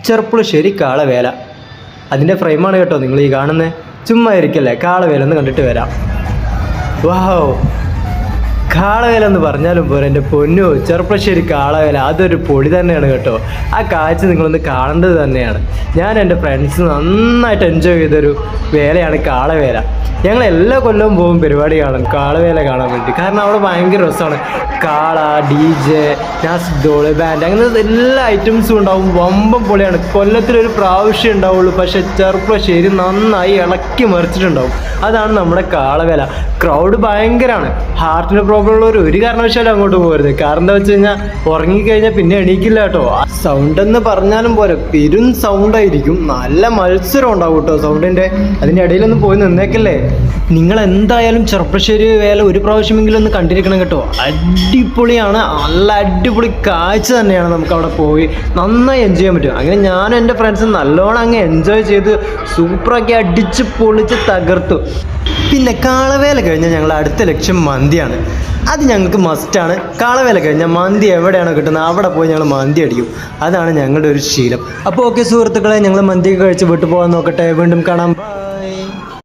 ചെറുപ്പുളശ്ശേരി കാളവേല. അതിൻ്റെ ഫ്രെയിമാണ് കേട്ടോ നിങ്ങൾ ഈ കാണുന്നത്. ചുമ്മാ ഇരിക്കല്ലേ, കാളവേല ഒന്ന് കണ്ടിട്ട് വരാം. വാവ്, കാളവേല എന്ന് പറഞ്ഞാലും പോരെ എൻ്റെ പൊന്നു. ചെറുപ്പശ്ശേരി കാളവേല അതൊരു പൊടി തന്നെയാണ് കേട്ടോ. ആ കാഴ്ച നിങ്ങളൊന്ന് കാണേണ്ടത് തന്നെയാണ്. ഞാൻ എൻ്റെ ഫ്രണ്ട്സ് നന്നായിട്ട് എൻജോയ് ചെയ്തൊരു വേലയാണ് കാളവേല. ഞങ്ങൾ എല്ലാ കൊല്ലവും പോകും പരിപാടി കാണാൻ, കാളവേല കാണാൻ വേണ്ടി. കാരണം അവിടെ ഭയങ്കര രസമാണ്. കാള, DJ, ഡോള് ബാൻഡ്, അങ്ങനെ എല്ലാ ഐറ്റംസും ഉണ്ടാവും. വമ്പം പൊളിയാണ്. കൊല്ലത്തിലൊരു പ്രാവശ്യം ഉണ്ടാവുള്ളൂ, പക്ഷെ ചെറുപ്പശ്ശേരി നന്നായി ഇളക്കി മറിച്ചിട്ടുണ്ടാവും. അതാണ് നമ്മുടെ കാളവേല. ക്രൗഡ് ഭയങ്കരമാണ്. ഹാർട്ടിന് പ്രോബ്ലം ഉള്ളവർ ഒരു കാരണവശാലും അങ്ങോട്ട് പോകരുത്. കാരണം എന്താ വെച്ച് കഴിഞ്ഞാൽ ഉറങ്ങിക്കഴിഞ്ഞാൽ പിന്നെ എണീക്കില്ല കേട്ടോ. സൗണ്ട് എന്ന് പറഞ്ഞാലും പോരെ, പെരും സൗണ്ടായിരിക്കും. നല്ല മത്സരം ഉണ്ടാവും കേട്ടോ സൗണ്ടിൻ്റെ. അതിൻ്റെ ഇടയിലൊന്ന് പോയി നിന്നേക്കല്ലേ. നിങ്ങൾ എന്തായാലും ചെറുപ്പശ്ശേരി വേല ഒരു പ്രാവശ്യമെങ്കിലും ഒന്ന് കണ്ടിരിക്കണം കേട്ടോ. അടിപൊളിയാണ്, നല്ല അടിപൊളി കാഴ്ച തന്നെയാണ്. നമുക്ക് അവിടെ പോയി നന്നായി എൻജോയ് ചെയ്യാൻ പറ്റും. അങ്ങനെ ഞാനും എൻ്റെ ഫ്രണ്ട്സും നല്ലോണം അങ്ങ് എൻജോയ് ചെയ്ത് സൂപ്പറാക്കി അടിച്ച് പൊളിച്ച് തകർത്തു. പിന്നെ കാളവേല കഴിഞ്ഞാൽ ഞങ്ങൾ അടുത്ത ലക്ഷ്യം മന്തിയാണ്. അത് ഞങ്ങൾക്ക് മസ്റ്റാണ്. കാളവേല കഴിഞ്ഞാൽ മന്തി എവിടെയാണോ കിട്ടുന്നത് അവിടെ പോയി ഞങ്ങൾ മന്തി അടിക്കും. അതാണ് ഞങ്ങളുടെ ഒരു ശീലം. അപ്പോൾ ഓക്കെ സുഹൃത്തുക്കളെ, ഞങ്ങൾ മന്തിയൊക്കെ കഴിച്ച് വിട്ടു പോകാൻ നോക്കട്ടെ. വീണ്ടും കാണാം.